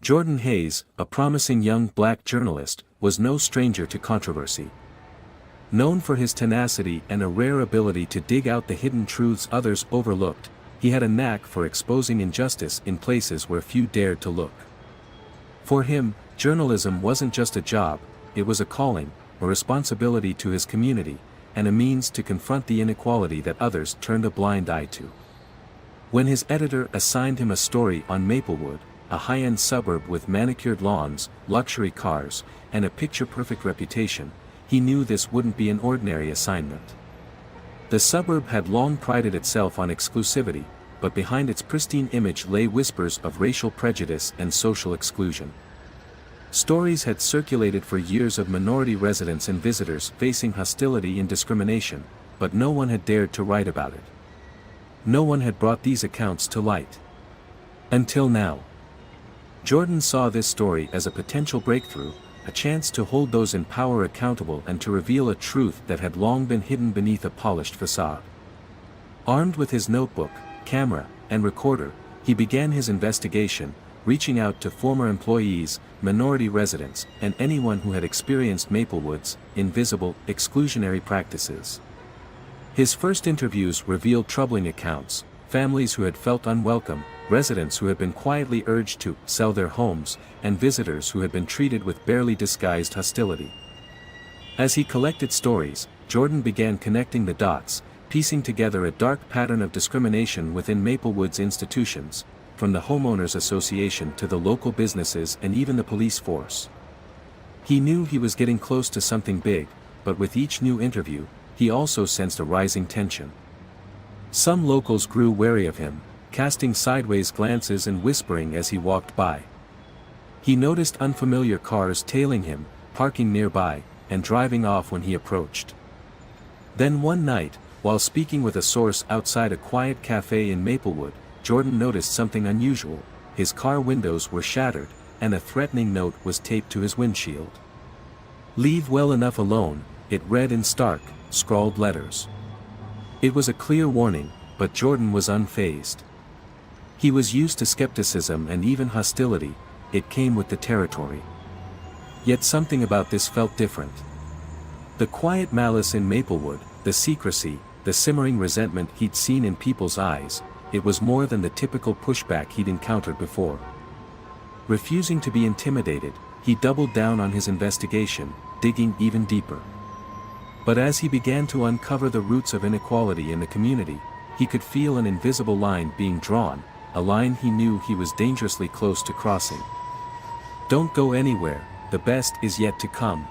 Jordan Hayes, a promising young black journalist, was no stranger to controversy. Known for his tenacity and a rare ability to dig out the hidden truths others overlooked, he had a knack for exposing injustice in places where few dared to look. For him, journalism wasn't just a job, it was a calling, a responsibility to his community, and a means to confront the inequality that others turned a blind eye to. When his editor assigned him a story on Maplewood, a high-end suburb with manicured lawns, luxury cars, and a picture-perfect reputation, he knew this wouldn't be an ordinary assignment. The suburb had long prided itself on exclusivity, but behind its pristine image lay whispers of racial prejudice and social exclusion. Stories had circulated for years of minority residents and visitors facing hostility and discrimination, but no one had dared to write about it. No one had brought these accounts to light. Until now. Jordan saw this story as a potential breakthrough, a chance to hold those in power accountable and to reveal a truth that had long been hidden beneath a polished facade. Armed with his notebook, camera, and recorder, he began his investigation, reaching out to former employees, minority residents, and anyone who had experienced Maplewood's invisible, exclusionary practices. His first interviews revealed troubling accounts: families who had felt unwelcome, residents who had been quietly urged to sell their homes, and visitors who had been treated with barely disguised hostility. As he collected stories, Jordan began connecting the dots, piecing together a dark pattern of discrimination within Maplewood's institutions, from the homeowners association to the local businesses and even the police force. He knew he was getting close to something big, but with each new interview, he also sensed a rising tension. Some locals grew wary of him, casting sideways glances and whispering as he walked by. He noticed unfamiliar cars tailing him, parking nearby, and driving off when he approached. Then one night, while speaking with a source outside a quiet cafe in Maplewood, Jordan noticed something unusual. His car windows were shattered, and a threatening note was taped to his windshield. "Leave well enough alone," it read in stark, scrawled letters. It was a clear warning, but Jordan was unfazed. He was used to skepticism and even hostility, it came with the territory. Yet something about this felt different. The quiet malice in Maplewood, the secrecy, the simmering resentment he'd seen in people's eyes, it was more than the typical pushback he'd encountered before. Refusing to be intimidated, he doubled down on his investigation, digging even deeper. But as he began to uncover the roots of inequality in the community, he could feel an invisible line being drawn, a line he knew he was dangerously close to crossing. "Don't go anywhere, the best is yet to come."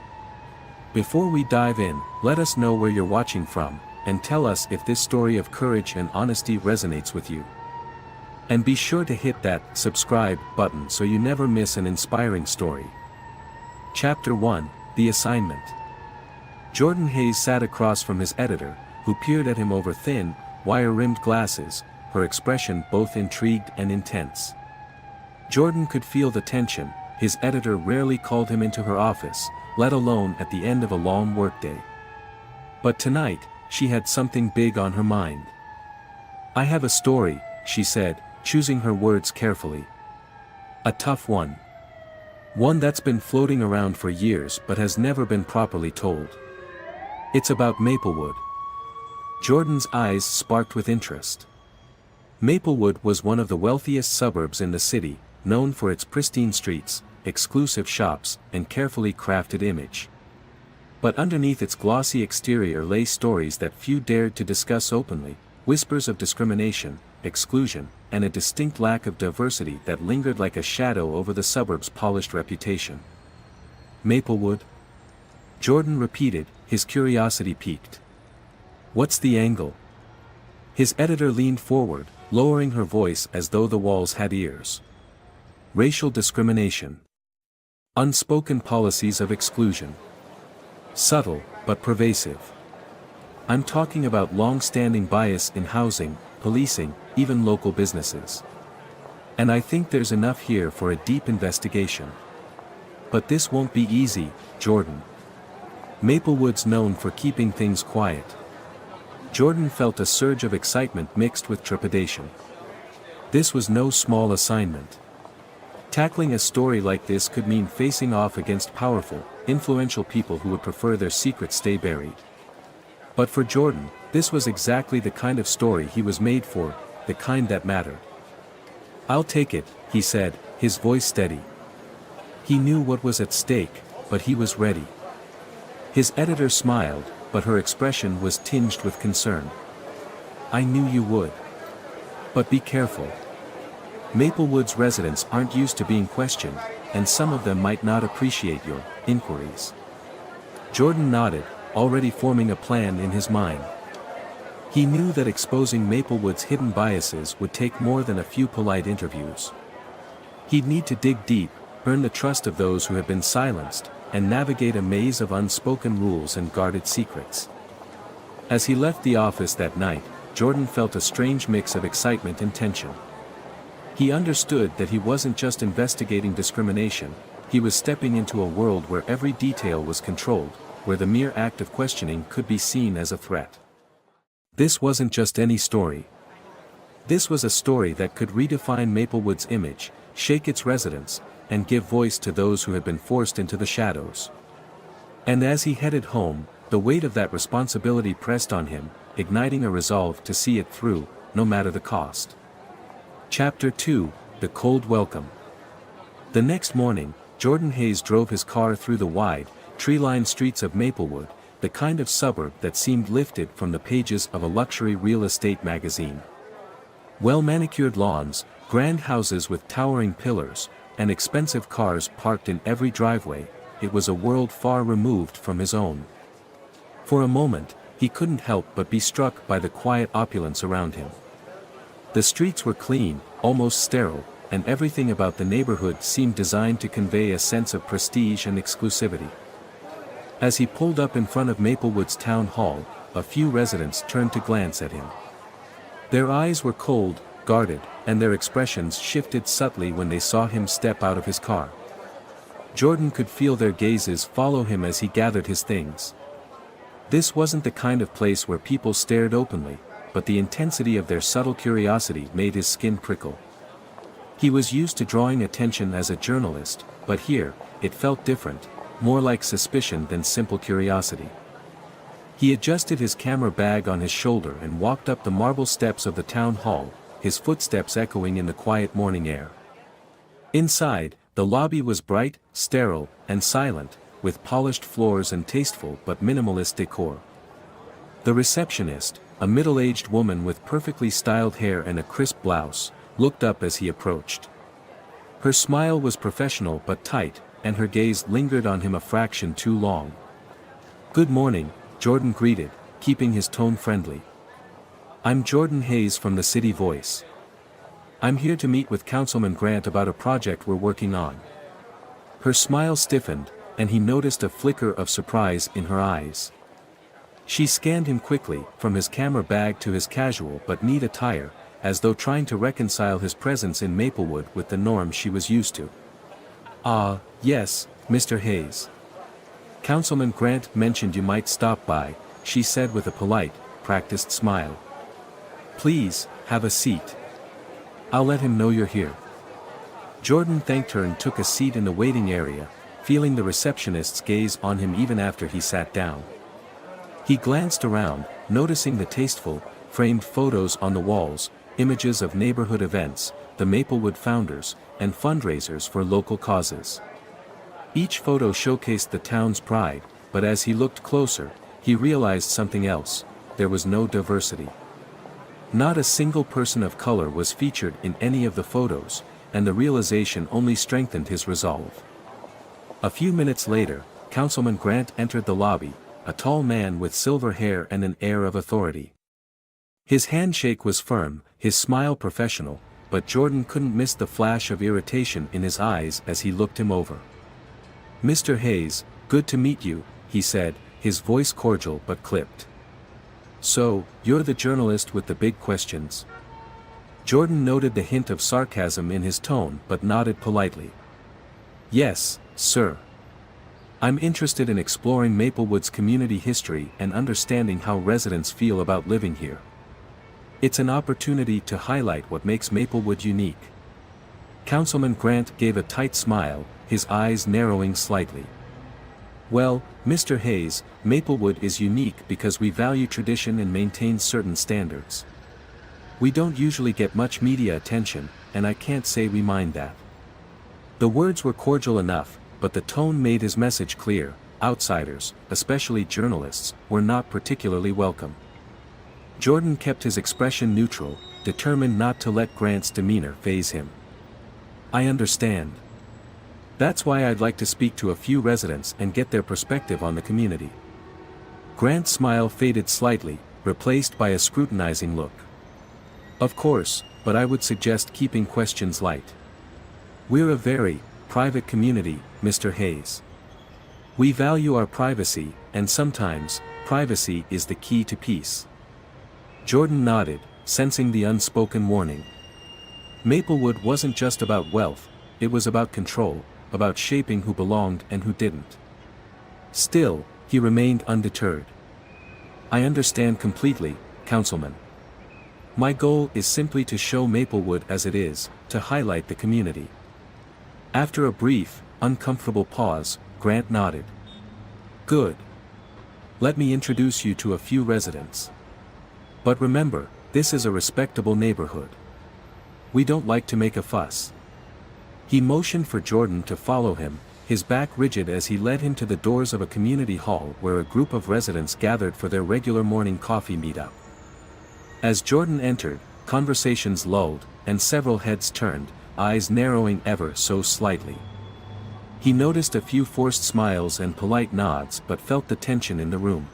Before we dive in, let us know where you're watching from, and tell us if this story of courage and honesty resonates with you. And be sure to hit that subscribe button so you never miss an inspiring story. Chapter 1: The Assignment. Jordan Hayes sat across from his editor, who peered at him over thin, wire-rimmed glasses, her expression both intrigued and intense. Jordan could feel the tension. His editor rarely called him into her office, let alone at the end of a long workday. But tonight, she had something big on her mind. "I have a story," she said, choosing her words carefully. "A tough one. One that's been floating around for years but has never been properly told. It's about Maplewood." Jordan's eyes sparked with interest. Maplewood was one of the wealthiest suburbs in the city, known for its pristine streets, exclusive shops, and carefully crafted image. But underneath its glossy exterior lay stories that few dared to discuss openly, whispers of discrimination, exclusion, and a distinct lack of diversity that lingered like a shadow over the suburb's polished reputation. "Maplewood?" Jordan repeated, his curiosity piqued. "What's the angle?" His editor leaned forward, lowering her voice as though the walls had ears. "Racial discrimination. Unspoken policies of exclusion. Subtle, but pervasive. I'm talking about long-standing bias in housing, policing, even local businesses. And I think there's enough here for a deep investigation. But this won't be easy, Jordan. Maplewood's known for keeping things quiet." Jordan felt a surge of excitement mixed with trepidation. This was no small assignment. Tackling a story like this could mean facing off against powerful, influential people who would prefer their secrets stay buried. But for Jordan, this was exactly the kind of story he was made for, the kind that mattered. "I'll take it," he said, his voice steady. He knew what was at stake, but he was ready. His editor smiled, but her expression was tinged with concern. "I knew you would. But be careful. Maplewood's residents aren't used to being questioned, and some of them might not appreciate your inquiries." Jordan nodded, already forming a plan in his mind. He knew that exposing Maplewood's hidden biases would take more than a few polite interviews. He'd need to dig deep, earn the trust of those who have been silenced, and navigate a maze of unspoken rules and guarded secrets. As he left the office that night, Jordan felt a strange mix of excitement and tension. He understood that he wasn't just investigating discrimination, he was stepping into a world where every detail was controlled, where the mere act of questioning could be seen as a threat. This wasn't just any story. This was a story that could redefine Maplewood's image, shake its residents, and give voice to those who had been forced into the shadows. And as he headed home, the weight of that responsibility pressed on him, igniting a resolve to see it through, no matter the cost. Chapter 2, The Cold Welcome. The next morning, Jordan Hayes drove his car through the wide, tree-lined streets of Maplewood, the kind of suburb that seemed lifted from the pages of a luxury real estate magazine. Well-manicured lawns, grand houses with towering pillars, and expensive cars parked in every driveway, it was a world far removed from his own. For a moment, he couldn't help but be struck by the quiet opulence around him. The streets were clean, almost sterile, and everything about the neighborhood seemed designed to convey a sense of prestige and exclusivity. As he pulled up in front of Maplewood's town hall, a few residents turned to glance at him. Their eyes were cold, guarded, and their expressions shifted subtly when they saw him step out of his car. Jordan could feel their gazes follow him as he gathered his things. This wasn't the kind of place where people stared openly, but the intensity of their subtle curiosity made his skin prickle. He was used to drawing attention as a journalist, but here, it felt different, more like suspicion than simple curiosity. He adjusted his camera bag on his shoulder and walked up the marble steps of the town hall, his footsteps echoing in the quiet morning air. Inside, the lobby was bright, sterile, and silent, with polished floors and tasteful but minimalist decor. The receptionist, a middle-aged woman with perfectly styled hair and a crisp blouse, looked up as he approached. Her smile was professional but tight, and her gaze lingered on him a fraction too long. "Good morning," Jordan greeted, keeping his tone friendly. "I'm Jordan Hayes from the City Voice. I'm here to meet with Councilman Grant about a project we're working on." Her smile stiffened, and he noticed a flicker of surprise in her eyes. She scanned him quickly, from his camera bag to his casual but neat attire, as though trying to reconcile his presence in Maplewood with the norms she was used to. "Ah, yes, Mr. Hayes. Councilman Grant mentioned you might stop by," she said with a polite, practiced smile. "Please, have a seat. I'll let him know you're here." Jordan thanked her and took a seat in the waiting area, feeling the receptionist's gaze on him even after he sat down. He glanced around, noticing the tasteful, framed photos on the walls, images of neighborhood events, the Maplewood founders, and fundraisers for local causes. Each photo showcased the town's pride, but as he looked closer, he realized something else: there was no diversity. Not a single person of color was featured in any of the photos, and the realization only strengthened his resolve. A few minutes later, Councilman Grant entered the lobby, a tall man with silver hair and an air of authority. His handshake was firm, his smile professional, but Jordan couldn't miss the flash of irritation in his eyes as he looked him over. "Mr. Hayes, good to meet you," he said, his voice cordial but clipped. "So, you're the journalist with the big questions?" Jordan noted the hint of sarcasm in his tone but nodded politely. "Yes, sir. I'm interested in exploring Maplewood's community history and understanding how residents feel about living here. It's an opportunity to highlight what makes Maplewood unique." Councilman Grant gave a tight smile, his eyes narrowing slightly. Well, Mr. Hayes, Maplewood is unique because we value tradition and maintain certain standards. We don't usually get much media attention, and I can't say we mind that. The words were cordial enough, but the tone made his message clear: outsiders, especially journalists, were not particularly welcome. Jordan kept his expression neutral, determined not to let Grant's demeanor faze him. I understand. That's why I'd like to speak to a few residents and get their perspective on the community. Grant's smile faded slightly, replaced by a scrutinizing look. Of course, but I would suggest keeping questions light. We're a very private community, Mr. Hayes. We value our privacy, and sometimes, privacy is the key to peace. Jordan nodded, sensing the unspoken warning. Maplewood wasn't just about wealth, it was about control, about shaping who belonged and who didn't. Still, he remained undeterred. I understand completely, Councilman. My goal is simply to show Maplewood as it is, to highlight the community. After a brief, uncomfortable pause, Grant nodded. Good. Let me introduce you to a few residents. But remember, this is a respectable neighborhood. We don't like to make a fuss. He motioned for Jordan to follow him, his back rigid as he led him to the doors of a community hall where a group of residents gathered for their regular morning coffee meetup. As Jordan entered, conversations lulled, and several heads turned, eyes narrowing ever so slightly. He noticed a few forced smiles and polite nods but felt the tension in the room.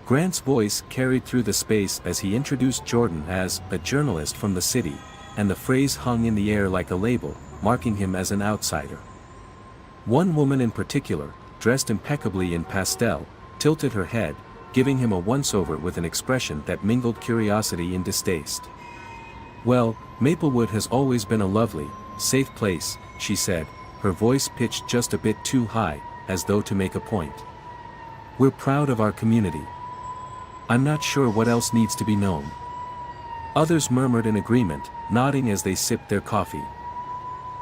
Grant's voice carried through the space as he introduced Jordan as a journalist from the city, and the phrase hung in the air like a label, marking him as an outsider. One woman in particular, dressed impeccably in pastel, tilted her head, giving him a once-over with an expression that mingled curiosity and distaste. Well, Maplewood has always been a lovely, safe place, she said, her voice pitched just a bit too high, as though to make a point. We're proud of our community. I'm not sure what else needs to be known. Others murmured in agreement, nodding as they sipped their coffee.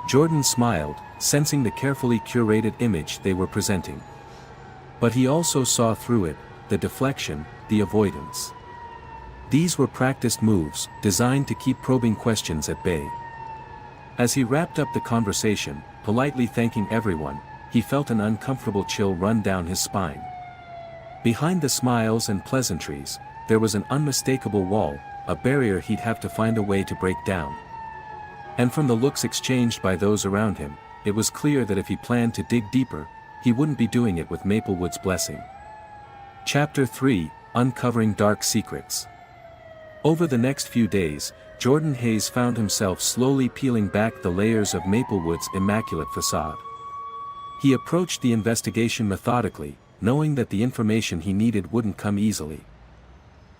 Jordan smiled, sensing the carefully curated image they were presenting. But he also saw through it, the deflection, the avoidance. These were practiced moves, designed to keep probing questions at bay. As he wrapped up the conversation, politely thanking everyone, he felt an uncomfortable chill run down his spine. Behind the smiles and pleasantries, there was an unmistakable wall, a barrier he'd have to find a way to break down. And from the looks exchanged by those around him, it was clear that if he planned to dig deeper, he wouldn't be doing it with Maplewood's blessing. Chapter 3, Uncovering Dark Secrets. Over the next few days, Jordan Hayes found himself slowly peeling back the layers of Maplewood's immaculate facade. He approached the investigation methodically, knowing that the information he needed wouldn't come easily.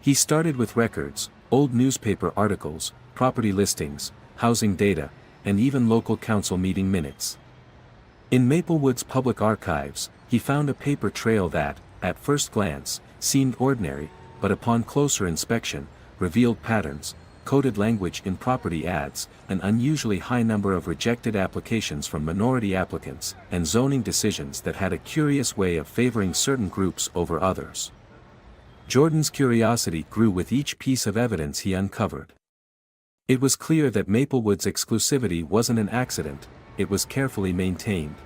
He started with records, old newspaper articles, property listings, housing data, and even local council meeting minutes. In Maplewood's public archives, he found a paper trail that, at first glance, seemed ordinary, but upon closer inspection, revealed patterns, coded language in property ads, an unusually high number of rejected applications from minority applicants, and zoning decisions that had a curious way of favoring certain groups over others. Jordan's curiosity grew with each piece of evidence he uncovered. It was clear that Maplewood's exclusivity wasn't an accident, it was carefully maintained.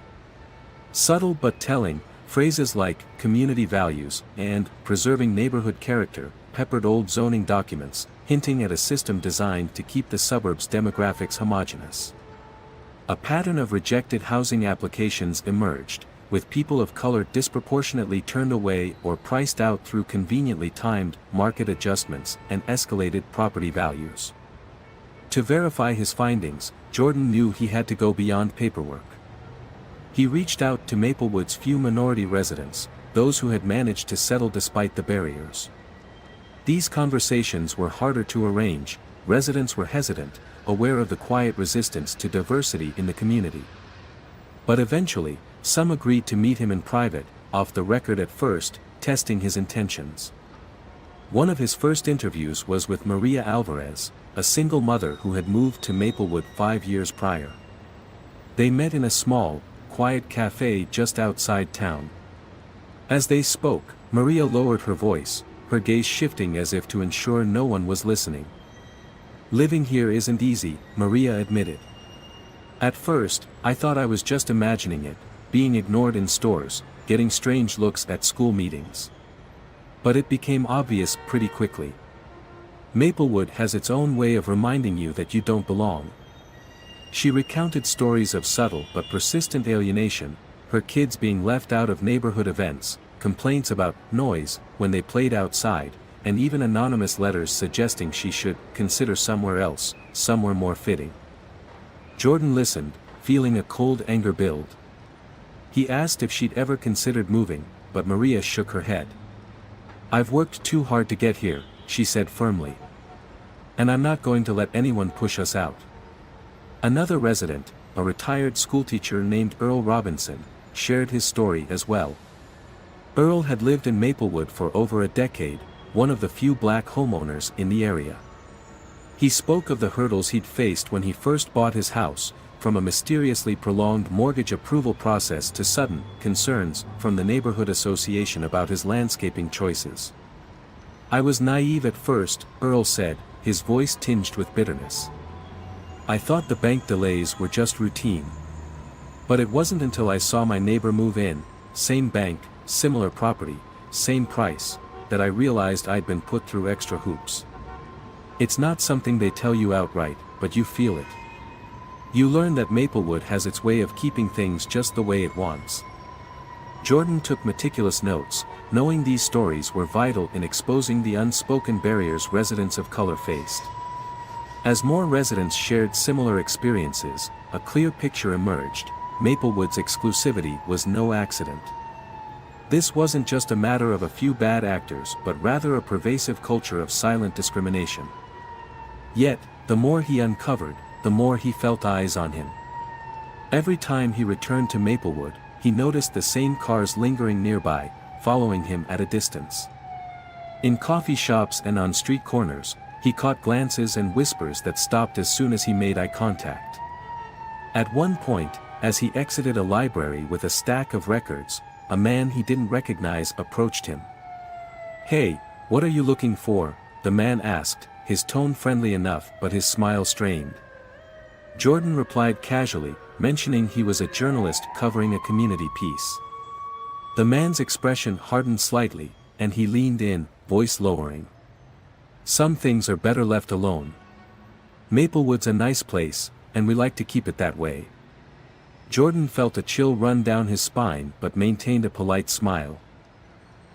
Subtle but telling, phrases like community values and preserving neighborhood character peppered old zoning documents, hinting at a system designed to keep the suburb's demographics homogeneous. A pattern of rejected housing applications emerged, with people of color disproportionately turned away or priced out through conveniently timed market adjustments and escalated property values. To verify his findings, Jordan knew he had to go beyond paperwork. He reached out to Maplewood's few minority residents, those who had managed to settle despite the barriers. These conversations were harder to arrange, residents were hesitant, aware of the quiet resistance to diversity in the community. But eventually, some agreed to meet him in private, off the record at first, testing his intentions. One of his first interviews was with Maria Alvarez, a single mother who had moved to Maplewood 5 years prior. They met in a small, quiet cafe just outside town. As they spoke, Maria lowered her voice, her gaze shifting as if to ensure no one was listening. "Living here isn't easy," Maria admitted. "At first, I thought I was just imagining it, being ignored in stores, getting strange looks at school meetings. But it became obvious pretty quickly. Maplewood has its own way of reminding you that you don't belong." She recounted stories of subtle but persistent alienation, her kids being left out of neighborhood events, complaints about noise when they played outside, and even anonymous letters suggesting she should consider somewhere else, somewhere more fitting. Jordan listened, feeling a cold anger build. He asked if she'd ever considered moving, but Maria shook her head. "I've worked too hard to get here," she said firmly. "And I'm not going to let anyone push us out." Another resident, a retired schoolteacher named Earl Robinson, shared his story as well. Earl had lived in Maplewood for over a decade, one of the few black homeowners in the area. He spoke of the hurdles he'd faced when he first bought his house, from a mysteriously prolonged mortgage approval process to sudden concerns from the neighborhood association about his landscaping choices. "I was naive at first," Earl said, his voice tinged with bitterness. "I thought the bank delays were just routine. But it wasn't until I saw my neighbor move in, same bank, similar property, same price, that I realized I'd been put through extra hoops. It's not something they tell you outright, but you feel it. You learn that Maplewood has its way of keeping things just the way it wants." Jordan took meticulous notes, knowing these stories were vital in exposing the unspoken barriers residents of color faced. As more residents shared similar experiences, a clear picture emerged: Maplewood's exclusivity was no accident. This wasn't just a matter of a few bad actors but rather a pervasive culture of silent discrimination. Yet, the more he uncovered, the more he felt eyes on him. Every time he returned to Maplewood, he noticed the same cars lingering nearby, following him at a distance. In coffee shops and on street corners, he caught glances and whispers that stopped as soon as he made eye contact. At one point, as he exited a library with a stack of records, a man he didn't recognize approached him. "Hey, what are you looking for?" the man asked, his tone friendly enough but his smile strained. Jordan replied casually, mentioning he was a journalist covering a community piece. The man's expression hardened slightly, and he leaned in, voice lowering. "Some things are better left alone. Maplewood's a nice place, and we like to keep it that way." Jordan felt a chill run down his spine but maintained a polite smile.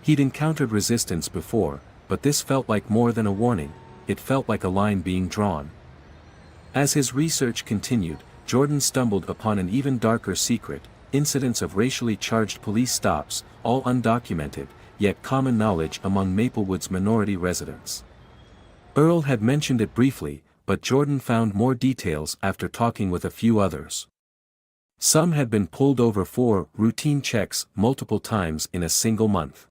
He'd encountered resistance before, but this felt like more than a warning, it felt like a line being drawn. As his research continued, Jordan stumbled upon an even darker secret: incidents of racially charged police stops, all undocumented, yet common knowledge among Maplewood's minority residents. Earl had mentioned it briefly, but Jordan found more details after talking with a few others. Some had been pulled over for routine checks multiple times in a single month.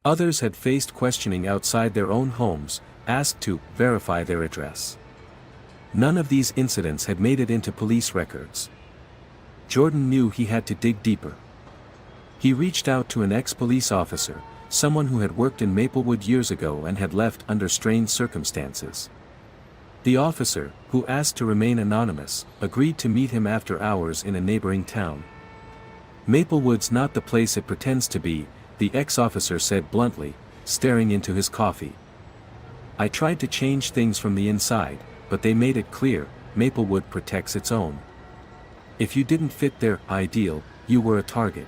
Others had faced questioning outside their own homes, asked to verify their address. None of these incidents had made it into police records. Jordan knew he had to dig deeper. He reached out to an ex-police officer, someone who had worked in Maplewood years ago and had left under strange circumstances. The officer, who asked to remain anonymous, agreed to meet him after hours in a neighboring town. "Maplewood's not the place it pretends to be," the ex-officer said bluntly, staring into his coffee. "I tried to change things from the inside, but they made it clear, Maplewood protects its own. If you didn't fit their ideal, you were a target.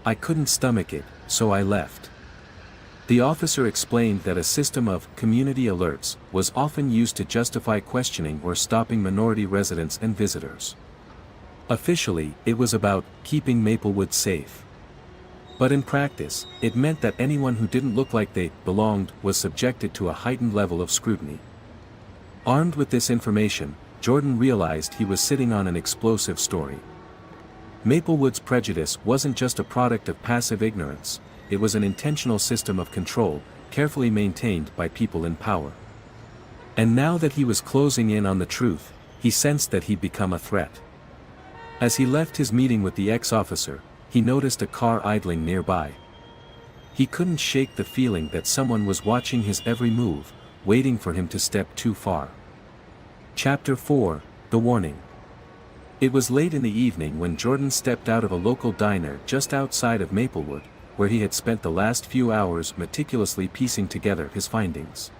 I couldn't stomach it, so I left." The officer explained that a system of community alerts was often used to justify questioning or stopping minority residents and visitors. Officially, it was about keeping Maplewood safe. But in practice, it meant that anyone who didn't look like they belonged was subjected to a heightened level of scrutiny. Armed with this information, Jordan realized he was sitting on an explosive story. Maplewood's prejudice wasn't just a product of passive ignorance, it was an intentional system of control, carefully maintained by people in power. And now that he was closing in on the truth, he sensed that he'd become a threat. As he left his meeting with the ex-officer, he noticed a car idling nearby. He couldn't shake the feeling that someone was watching his every move, waiting for him to step too far. Chapter 4, The Warning. It was late in the evening when Jordan stepped out of a local diner just outside of Maplewood, where he had spent the last few hours meticulously piecing together his findings.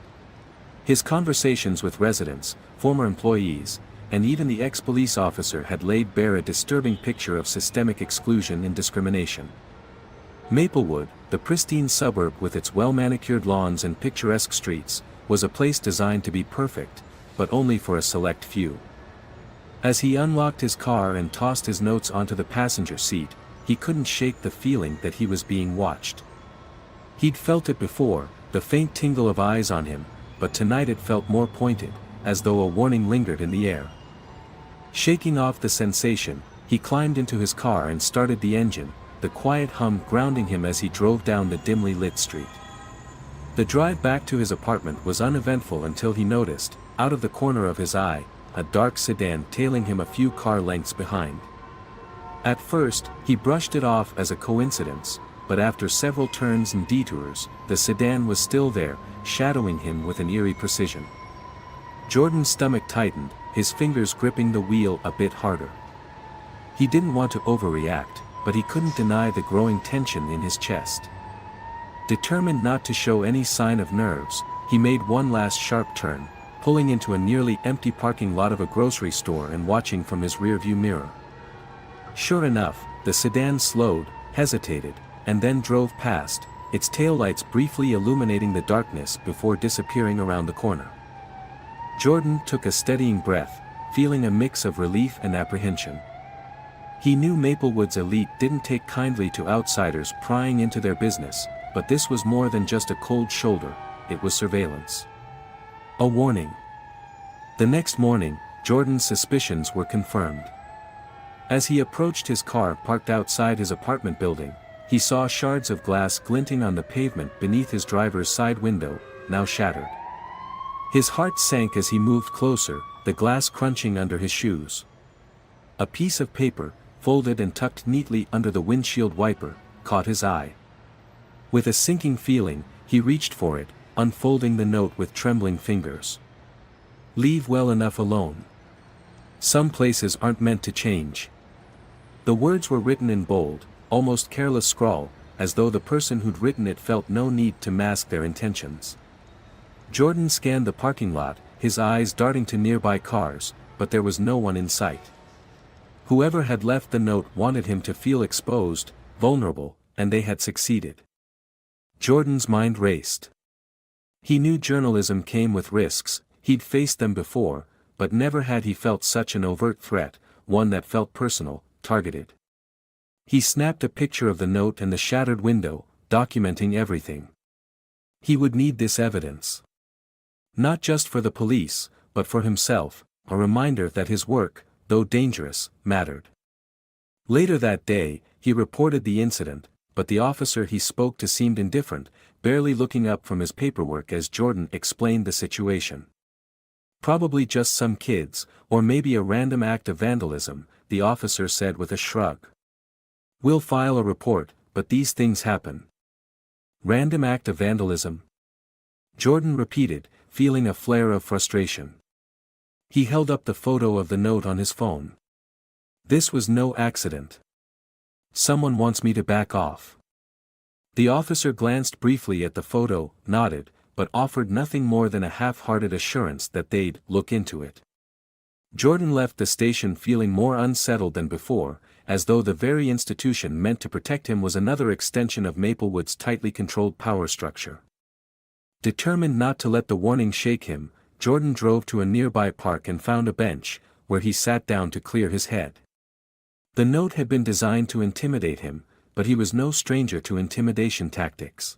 His conversations with residents, former employees, and even the ex-police officer had laid bare a disturbing picture of systemic exclusion and discrimination. Maplewood, the pristine suburb with its well-manicured lawns and picturesque streets, was a place designed to be perfect, but only for a select few. As he unlocked his car and tossed his notes onto the passenger seat, he couldn't shake the feeling that he was being watched. He'd felt it before, the faint tingle of eyes on him, but tonight it felt more pointed, as though a warning lingered in the air. Shaking off the sensation, he climbed into his car and started the engine, the quiet hum grounding him as he drove down the dimly lit street. The drive back to his apartment was uneventful until he noticed, out of the corner of his eye, a dark sedan tailing him a few car lengths behind. At first, he brushed it off as a coincidence, but after several turns and detours, the sedan was still there, shadowing him with an eerie precision. Jordan's stomach tightened, his fingers gripping the wheel a bit harder. He didn't want to overreact, but he couldn't deny the growing tension in his chest. Determined not to show any sign of nerves, he made one last sharp turn, pulling into a nearly empty parking lot of a grocery store and watching from his rearview mirror. Sure enough, the sedan slowed, hesitated, and then drove past, its taillights briefly illuminating the darkness before disappearing around the corner. Jordan took a steadying breath, feeling a mix of relief and apprehension. He knew Maplewood's elite didn't take kindly to outsiders prying into their business, but this was more than just a cold shoulder, it was surveillance. A warning. The next morning, Jordan's suspicions were confirmed. As he approached his car parked outside his apartment building, he saw shards of glass glinting on the pavement beneath his driver's side window, now shattered. His heart sank as he moved closer, the glass crunching under his shoes. A piece of paper, folded and tucked neatly under the windshield wiper, caught his eye. With a sinking feeling, he reached for it, unfolding the note with trembling fingers. "Leave well enough alone. Some places aren't meant to change." The words were written in bold, almost careless scrawl, as though the person who'd written it felt no need to mask their intentions. Jordan scanned the parking lot, his eyes darting to nearby cars, but there was no one in sight. Whoever had left the note wanted him to feel exposed, vulnerable, and they had succeeded. Jordan's mind raced. He knew journalism came with risks, he'd faced them before, but never had he felt such an overt threat, one that felt personal, targeted. He snapped a picture of the note and the shattered window, documenting everything. He would need this evidence. Not just for the police, but for himself, a reminder that his work, though dangerous, mattered. Later that day, he reported the incident, but the officer he spoke to seemed indifferent, barely looking up from his paperwork as Jordan explained the situation. "Probably just some kids, or maybe a random act of vandalism," the officer said with a shrug. "We'll file a report, but these things happen." "Random act of vandalism?" Jordan repeated, feeling a flare of frustration. He held up the photo of the note on his phone. "This was no accident. Someone wants me to back off." The officer glanced briefly at the photo, nodded, but offered nothing more than a half-hearted assurance that they'd look into it. Jordan left the station feeling more unsettled than before, as though the very institution meant to protect him was another extension of Maplewood's tightly controlled power structure. Determined not to let the warning shake him, Jordan drove to a nearby park and found a bench, where he sat down to clear his head. The note had been designed to intimidate him, but he was no stranger to intimidation tactics.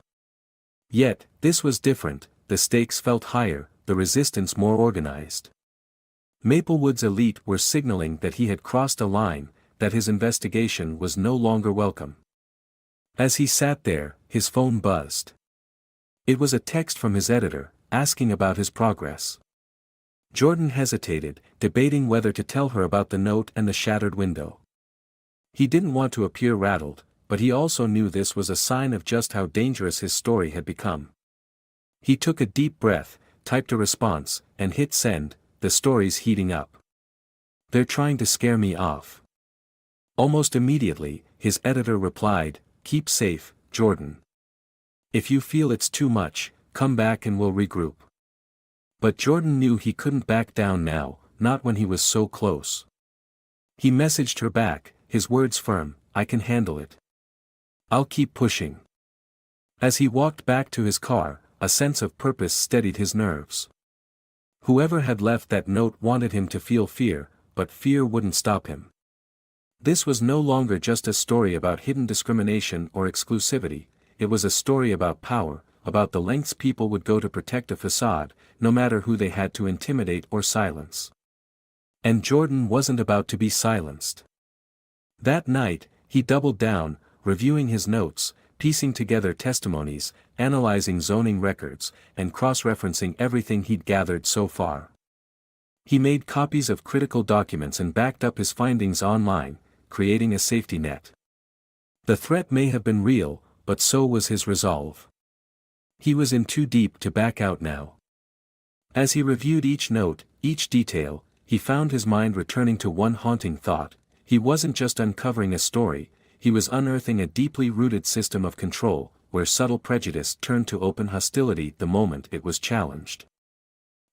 Yet, this was different, the stakes felt higher, the resistance more organized. Maplewood's elite were signaling that he had crossed a line, that his investigation was no longer welcome. As he sat there, his phone buzzed. It was a text from his editor, asking about his progress. Jordan hesitated, debating whether to tell her about the note and the shattered window. He didn't want to appear rattled, but he also knew this was a sign of just how dangerous his story had become. He took a deep breath, typed a response, and hit send. The story's heating up. They're trying to scare me off. Almost immediately, his editor replied, "Keep safe, Jordan. If you feel it's too much, come back and we'll regroup." But Jordan knew he couldn't back down now, not when he was so close. He messaged her back, his words firm, "I can handle it. I'll keep pushing." As he walked back to his car, a sense of purpose steadied his nerves. Whoever had left that note wanted him to feel fear, but fear wouldn't stop him. This was no longer just a story about hidden discrimination or exclusivity, it was a story about power, about the lengths people would go to protect a facade, no matter who they had to intimidate or silence. And Jordan wasn't about to be silenced. That night, he doubled down, reviewing his notes, piecing together testimonies, analyzing zoning records, and cross-referencing everything he'd gathered so far. He made copies of critical documents and backed up his findings online, creating a safety net. The threat may have been real, but so was his resolve. He was in too deep to back out now. As he reviewed each note, each detail, he found his mind returning to one haunting thought: he wasn't just uncovering a story, he was unearthing a deeply rooted system of control, where subtle prejudice turned to open hostility the moment it was challenged.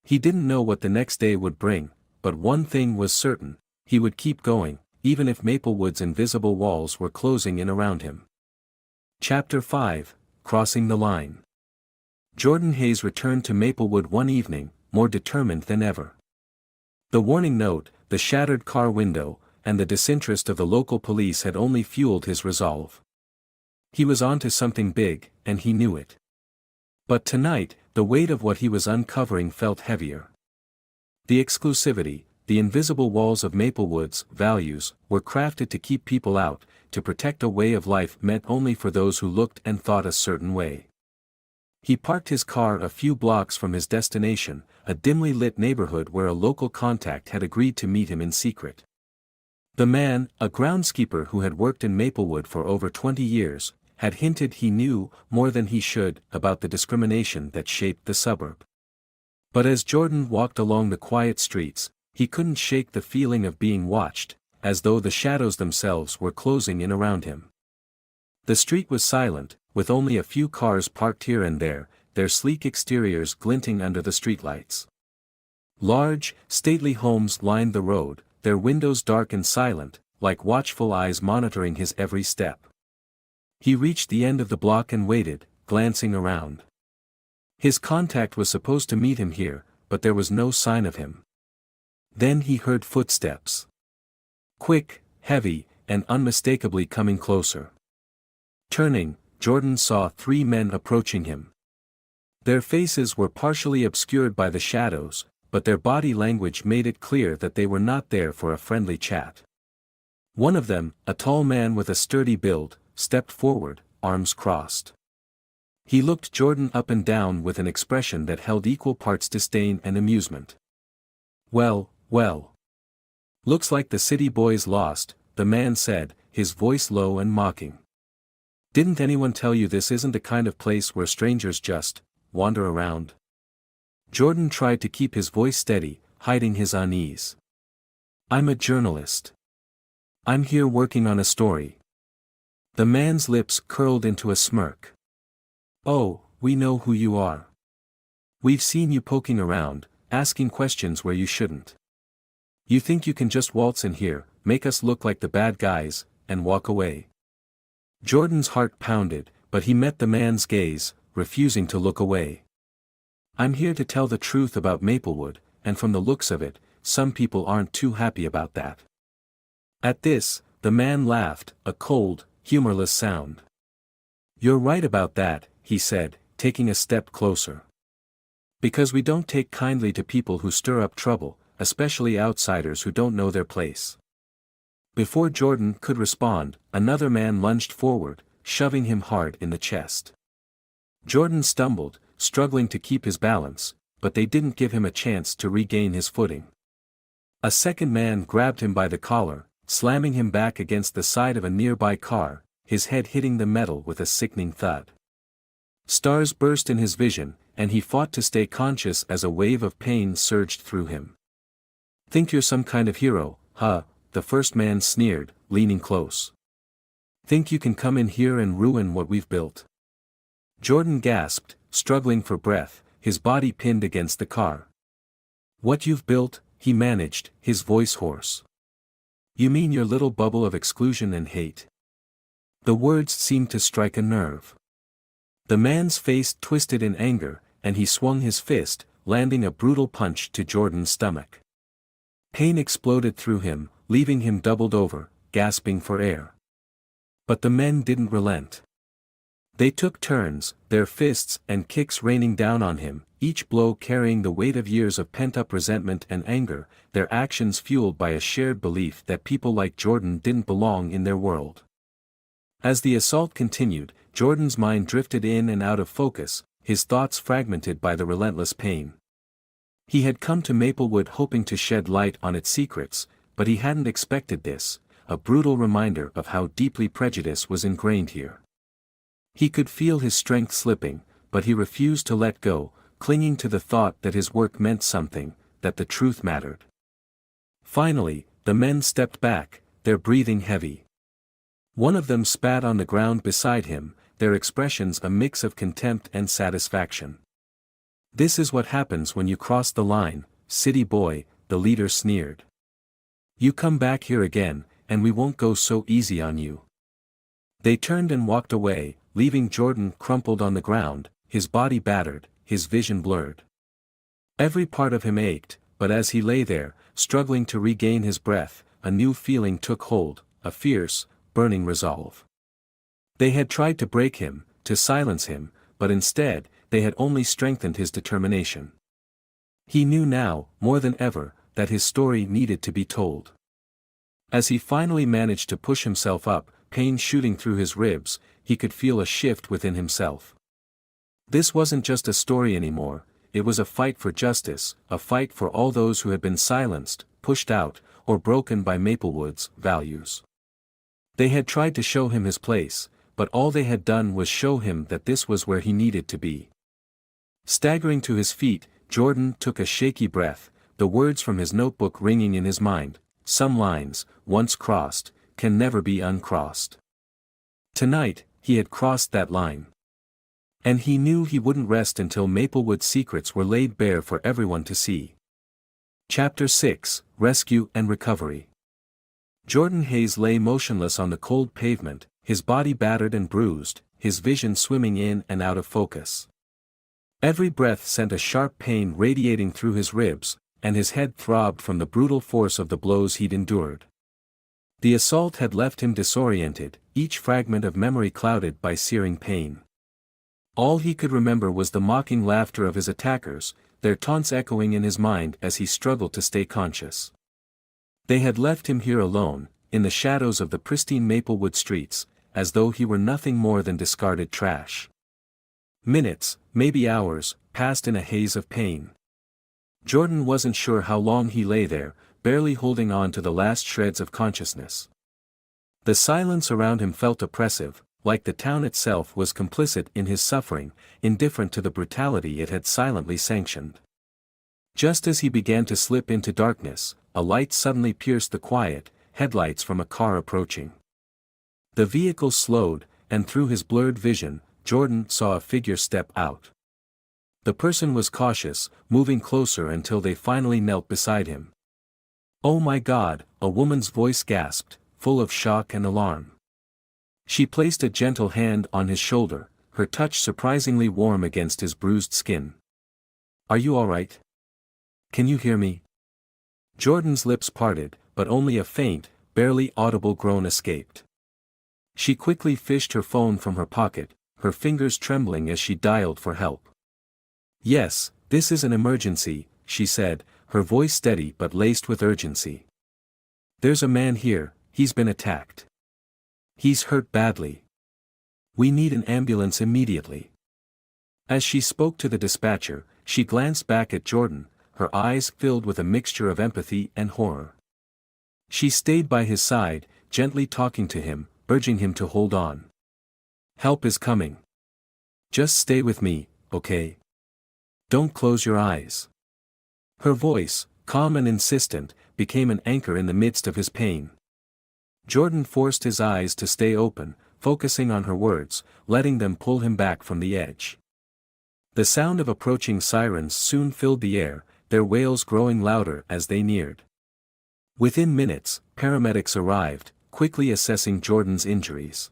He didn't know what the next day would bring, but one thing was certain: he would keep going, even if Maplewood's invisible walls were closing in around him. Chapter 5: Crossing the Line. Jordan Hayes returned to Maplewood one evening, more determined than ever. The warning note, the shattered car window, and the disinterest of the local police had only fueled his resolve. He was onto something big, and he knew it. But tonight, the weight of what he was uncovering felt heavier. The exclusivity, the invisible walls of Maplewood's values, were crafted to keep people out, to protect a way of life meant only for those who looked and thought a certain way. He parked his car a few blocks from his destination, a dimly lit neighborhood where a local contact had agreed to meet him in secret. The man, a groundskeeper who had worked in Maplewood for over 20 years, had hinted he knew, more than he should, about the discrimination that shaped the suburb. But as Jordan walked along the quiet streets, he couldn't shake the feeling of being watched, as though the shadows themselves were closing in around him. The street was silent, with only a few cars parked here and there, their sleek exteriors glinting under the streetlights. Large, stately homes lined the road, their windows dark and silent, like watchful eyes monitoring his every step. He reached the end of the block and waited, glancing around. His contact was supposed to meet him here, but there was no sign of him. Then he heard footsteps. Quick, heavy, and unmistakably coming closer. Turning, Jordan saw 3 men approaching him. Their faces were partially obscured by the shadows, but their body language made it clear that they were not there for a friendly chat. One of them, a tall man with a sturdy build, stepped forward, arms crossed. He looked Jordan up and down with an expression that held equal parts disdain and amusement. "Well, well. Looks like the city boy's lost," the man said, his voice low and mocking. "Didn't anyone tell you this isn't the kind of place where strangers just wander around?" Jordan tried to keep his voice steady, hiding his unease. "I'm a journalist. I'm here working on a story." The man's lips curled into a smirk. "Oh, we know who you are. We've seen you poking around, asking questions where you shouldn't. You think you can just waltz in here, make us look like the bad guys, and walk away?" Jordan's heart pounded, but he met the man's gaze, refusing to look away. "I'm here to tell the truth about Maplewood, and from the looks of it, some people aren't too happy about that." At this, the man laughed, a cold, humorless sound. "You're right about that," he said, taking a step closer. "Because we don't take kindly to people who stir up trouble, especially outsiders who don't know their place." Before Jordan could respond, another man lunged forward, shoving him hard in the chest. Jordan stumbled, struggling to keep his balance, but they didn't give him a chance to regain his footing. A second man grabbed him by the collar, slamming him back against the side of a nearby car, his head hitting the metal with a sickening thud. Stars burst in his vision, and he fought to stay conscious as a wave of pain surged through him. "Think you're some kind of hero, huh?" the first man sneered, leaning close. "Think you can come in here and ruin what we've built?" Jordan gasped, struggling for breath, his body pinned against the car. "What you've built," he managed, his voice hoarse. "You mean your little bubble of exclusion and hate?" The words seemed to strike a nerve. The man's face twisted in anger, and he swung his fist, landing a brutal punch to Jordan's stomach. Pain exploded through him, leaving him doubled over, gasping for air. But the men didn't relent. They took turns, their fists and kicks raining down on him, each blow carrying the weight of years of pent-up resentment and anger, their actions fueled by a shared belief that people like Jordan didn't belong in their world. As the assault continued, Jordan's mind drifted in and out of focus, his thoughts fragmented by the relentless pain. He had come to Maplewood hoping to shed light on its secrets, but he hadn't expected this, a brutal reminder of how deeply prejudice was ingrained here. He could feel his strength slipping, but he refused to let go, clinging to the thought that his work meant something, that the truth mattered. Finally, the men stepped back, their breathing heavy. One of them spat on the ground beside him, their expressions a mix of contempt and satisfaction. "This is what happens when you cross the line, city boy," the leader sneered. "You come back here again, and we won't go so easy on you." They turned and walked away, leaving Jordan crumpled on the ground, his body battered, his vision blurred. Every part of him ached, but as he lay there, struggling to regain his breath, a new feeling took hold, a fierce, burning resolve. They had tried to break him, to silence him, but instead, they had only strengthened his determination. He knew now, more than ever, that his story needed to be told. As he finally managed to push himself up, pain shooting through his ribs, he could feel a shift within himself. This wasn't just a story anymore, it was a fight for justice, a fight for all those who had been silenced, pushed out, or broken by Maplewood's values. They had tried to show him his place, but all they had done was show him that this was where he needed to be. Staggering to his feet, Jordan took a shaky breath, the words from his notebook ringing in his mind, "Some lines, once crossed, can never be uncrossed." Tonight, he had crossed that line. And he knew he wouldn't rest until Maplewood's secrets were laid bare for everyone to see. Chapter 6, Rescue and Recovery. Jordan Hayes lay motionless on the cold pavement, his body battered and bruised, his vision swimming in and out of focus. Every breath sent a sharp pain radiating through his ribs, and his head throbbed from the brutal force of the blows he'd endured. The assault had left him disoriented, each fragment of memory clouded by searing pain. All he could remember was the mocking laughter of his attackers, their taunts echoing in his mind as he struggled to stay conscious. They had left him here alone, in the shadows of the pristine Maplewood streets, as though he were nothing more than discarded trash. Minutes, maybe hours, passed in a haze of pain. Jordan wasn't sure how long he lay there, barely holding on to the last shreds of consciousness. The silence around him felt oppressive, like the town itself was complicit in his suffering, indifferent to the brutality it had silently sanctioned. Just as he began to slip into darkness, a light suddenly pierced the quiet, headlights from a car approaching. The vehicle slowed, and through his blurred vision, Jordan saw a figure step out. The person was cautious, moving closer until they finally knelt beside him. "Oh my God," a woman's voice gasped, full of shock and alarm. She placed a gentle hand on his shoulder, her touch surprisingly warm against his bruised skin. "Are you all right? Can you hear me?" Jordan's lips parted, but only a faint, barely audible groan escaped. She quickly fished her phone from her pocket, her fingers trembling as she dialed for help. "Yes, this is an emergency," she said, her voice steady but laced with urgency. "There's a man here, he's been attacked. He's hurt badly. We need an ambulance immediately." As she spoke to the dispatcher, she glanced back at Jordan, her eyes filled with a mixture of empathy and horror. She stayed by his side, gently talking to him, urging him to hold on. "Help is coming. Just stay with me, okay? Don't close your eyes." Her voice, calm and insistent, became an anchor in the midst of his pain. Jordan forced his eyes to stay open, focusing on her words, letting them pull him back from the edge. The sound of approaching sirens soon filled the air, their wails growing louder as they neared. Within minutes, paramedics arrived, quickly assessing Jordan's injuries.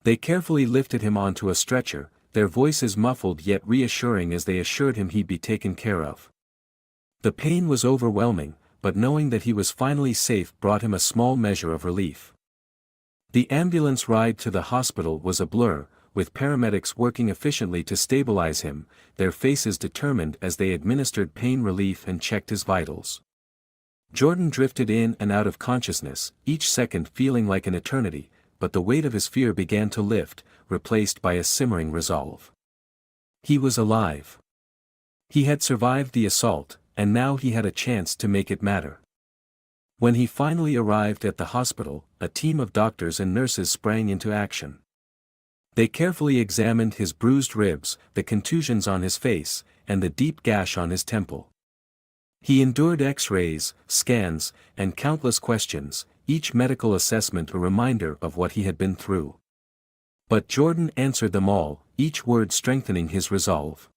They carefully lifted him onto a stretcher, their voices muffled yet reassuring as they assured him he'd be taken care of. The pain was overwhelming, but knowing that he was finally safe brought him a small measure of relief. The ambulance ride to the hospital was a blur, with paramedics working efficiently to stabilize him, their faces determined as they administered pain relief and checked his vitals. Jordan drifted in and out of consciousness, each second feeling like an eternity, but the weight of his fear began to lift, replaced by a simmering resolve. He was alive. He had survived the assault, and now he had a chance to make it matter. When he finally arrived at the hospital, a team of doctors and nurses sprang into action. They carefully examined his bruised ribs, the contusions on his face, and the deep gash on his temple. He endured X-rays, scans, and countless questions, each medical assessment a reminder of what he had been through. But Jordan answered them all, each word strengthening his resolve.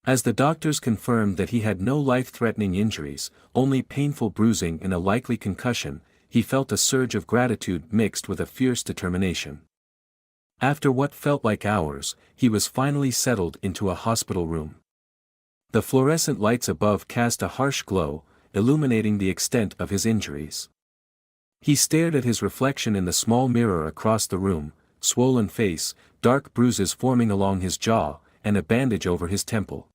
As the doctors confirmed that he had no life-threatening injuries, only painful bruising and a likely concussion, he felt a surge of gratitude mixed with a fierce determination. After what felt like hours, he was finally settled into a hospital room. The fluorescent lights above cast a harsh glow, illuminating the extent of his injuries. He stared at his reflection in the small mirror across the room, swollen face, dark bruises forming along his jaw, and a bandage over his temple.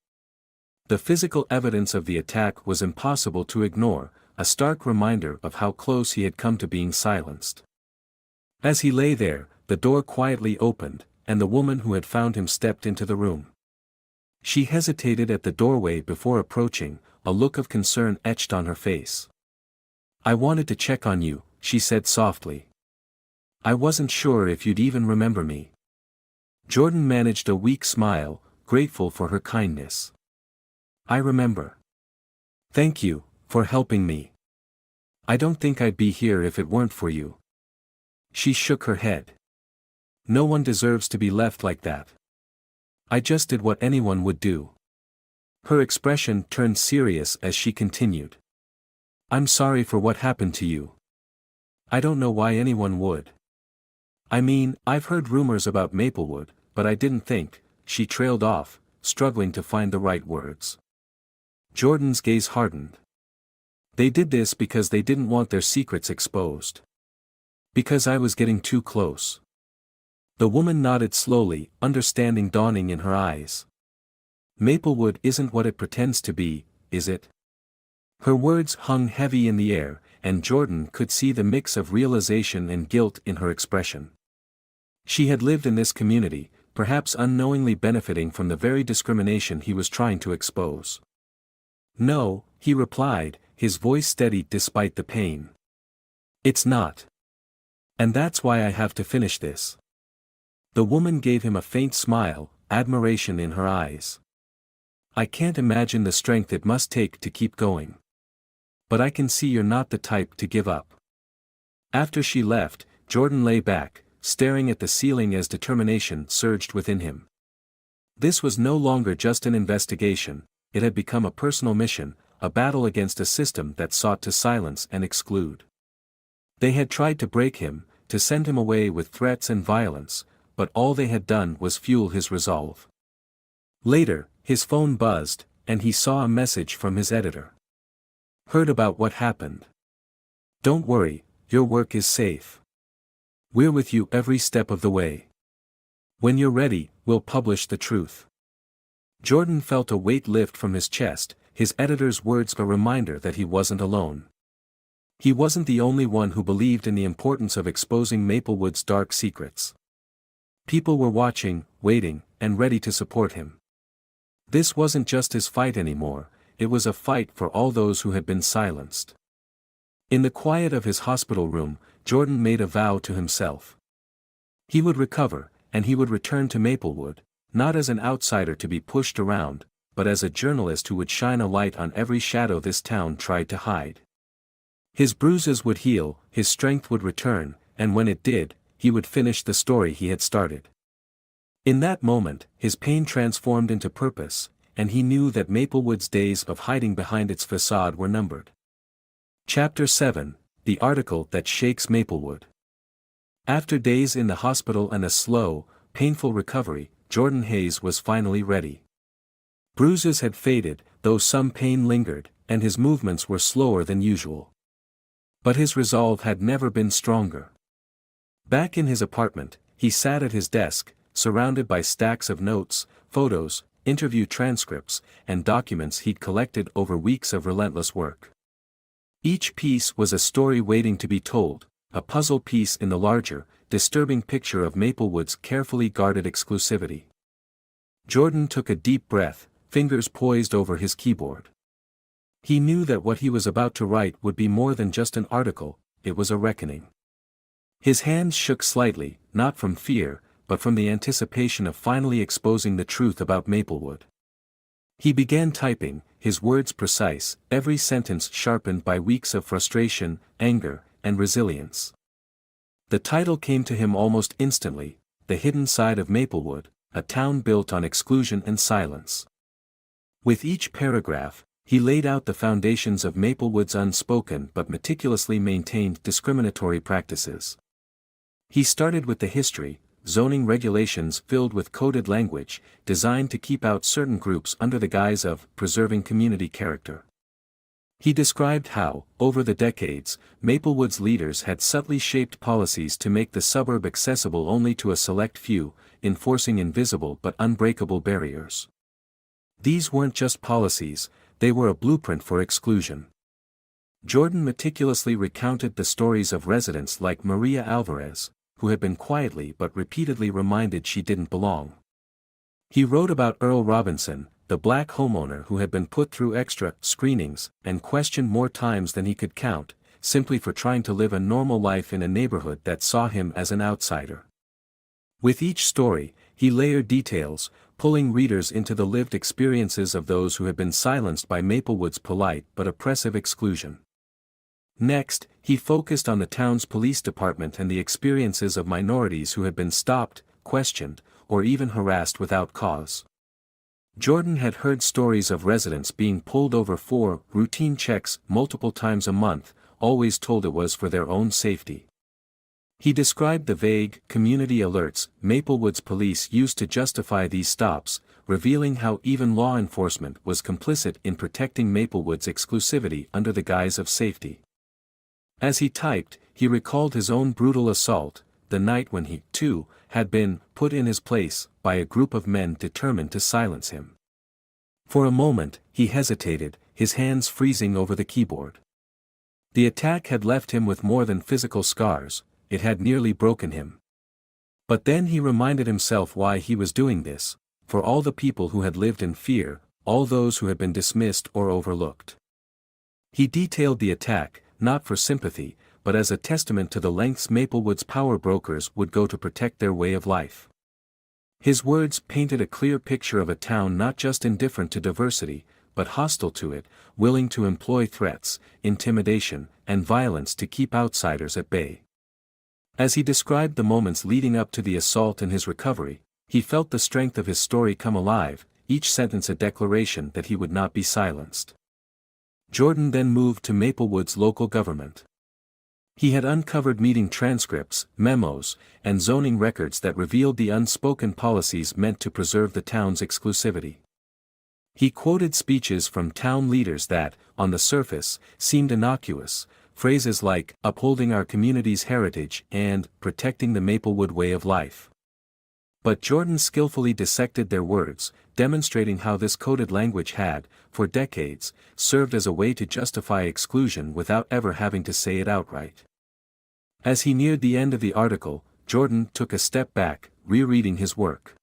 The physical evidence of the attack was impossible to ignore, a stark reminder of how close he had come to being silenced. As he lay there, the door quietly opened, and the woman who had found him stepped into the room. She hesitated at the doorway before approaching, a look of concern etched on her face. "I wanted to check on you," she said softly. "I wasn't sure if you'd even remember me." Jordan managed a weak smile, grateful for her kindness. "I remember. Thank you, for helping me. I don't think I'd be here if it weren't for you." She shook her head. "No one deserves to be left like that. I just did what anyone would do." Her expression turned serious as she continued. "I'm sorry for what happened to you. I don't know why anyone would. I mean, I've heard rumors about Maplewood, but I didn't think," she trailed off, struggling to find the right words. Jordan's gaze hardened. "They did this because they didn't want their secrets exposed. Because I was getting too close." The woman nodded slowly, understanding dawning in her eyes. "Maplewood isn't what it pretends to be, is it?" Her words hung heavy in the air, and Jordan could see the mix of realization and guilt in her expression. She had lived in this community, perhaps unknowingly benefiting from the very discrimination he was trying to expose. "No," he replied, his voice steady despite the pain. "It's not. And that's why I have to finish this." The woman gave him a faint smile, admiration in her eyes. "I can't imagine the strength it must take to keep going. But I can see you're not the type to give up." After she left, Jordan lay back, staring at the ceiling as determination surged within him. This was no longer just an investigation, it had become a personal mission, a battle against a system that sought to silence and exclude. They had tried to break him, to send him away with threats and violence, but all they had done was fuel his resolve. Later, his phone buzzed, and he saw a message from his editor. "Heard about what happened. Don't worry, your work is safe. We're with you every step of the way. When you're ready, we'll publish the truth." Jordan felt a weight lift from his chest, his editor's words a reminder that he wasn't alone. He wasn't the only one who believed in the importance of exposing Maplewood's dark secrets. People were watching, waiting, and ready to support him. This wasn't just his fight anymore, it was a fight for all those who had been silenced. In the quiet of his hospital room, Jordan made a vow to himself. He would recover, and he would return to Maplewood, not as an outsider to be pushed around, but as a journalist who would shine a light on every shadow this town tried to hide. His bruises would heal, his strength would return, and when it did, he would finish the story he had started. In that moment, his pain transformed into purpose, and he knew that Maplewood's days of hiding behind its facade were numbered. Chapter 7: The Article That Shakes Maplewood. After days in the hospital and a slow, painful recovery, Jordan Hayes was finally ready. Bruises had faded, though some pain lingered, and his movements were slower than usual. But his resolve had never been stronger. Back in his apartment, he sat at his desk, surrounded by stacks of notes, photos, interview transcripts, and documents he'd collected over weeks of relentless work. Each piece was a story waiting to be told, a puzzle piece in the larger, disturbing picture of Maplewood's carefully guarded exclusivity. Jordan took a deep breath, fingers poised over his keyboard. He knew that what he was about to write would be more than just an article, it was a reckoning. His hands shook slightly, not from fear, but from the anticipation of finally exposing the truth about Maplewood. He began typing, his words precise, every sentence sharpened by weeks of frustration, anger, and resilience. The title came to him almost instantly: The Hidden Side of Maplewood, a town built on exclusion and silence. With each paragraph, he laid out the foundations of Maplewood's unspoken but meticulously maintained discriminatory practices. He started with the history, zoning regulations filled with coded language, designed to keep out certain groups under the guise of preserving community character. He described how, over the decades, Maplewood's leaders had subtly shaped policies to make the suburb accessible only to a select few, enforcing invisible but unbreakable barriers. These weren't just policies, they were a blueprint for exclusion. Jordan meticulously recounted the stories of residents like Maria Alvarez, who had been quietly but repeatedly reminded she didn't belong. He wrote about Earl Robinson, the black homeowner who had been put through extra screenings and questioned more times than he could count, simply for trying to live a normal life in a neighborhood that saw him as an outsider. With each story, he layered details, pulling readers into the lived experiences of those who had been silenced by Maplewood's polite but oppressive exclusion. Next, he focused on the town's police department and the experiences of minorities who had been stopped, questioned, or even harassed without cause. Jordan had heard stories of residents being pulled over for routine checks multiple times a month, always told it was for their own safety. He described the vague, community alerts Maplewood's police used to justify these stops, revealing how even law enforcement was complicit in protecting Maplewood's exclusivity under the guise of safety. As he typed, he recalled his own brutal assault, the night when he, too, had been put in his place by a group of men determined to silence him. For a moment, he hesitated, his hands freezing over the keyboard. The attack had left him with more than physical scars, it had nearly broken him. But then he reminded himself why he was doing this, for all the people who had lived in fear, all those who had been dismissed or overlooked. He detailed the attack, not for sympathy, but as a testament to the lengths Maplewood's power brokers would go to protect their way of life. His words painted a clear picture of a town not just indifferent to diversity, but hostile to it, willing to employ threats, intimidation, and violence to keep outsiders at bay. As he described the moments leading up to the assault and his recovery, he felt the strength of his story come alive, each sentence a declaration that he would not be silenced. Jordan then moved to Maplewood's local government. He had uncovered meeting transcripts, memos, and zoning records that revealed the unspoken policies meant to preserve the town's exclusivity. He quoted speeches from town leaders that, on the surface, seemed innocuous, phrases like, upholding our community's heritage and protecting the Maplewood way of life. But Jordan skillfully dissected their words, demonstrating how this coded language had, for decades, served as a way to justify exclusion without ever having to say it outright. As he neared the end of the article, Jordan took a step back, rereading his work.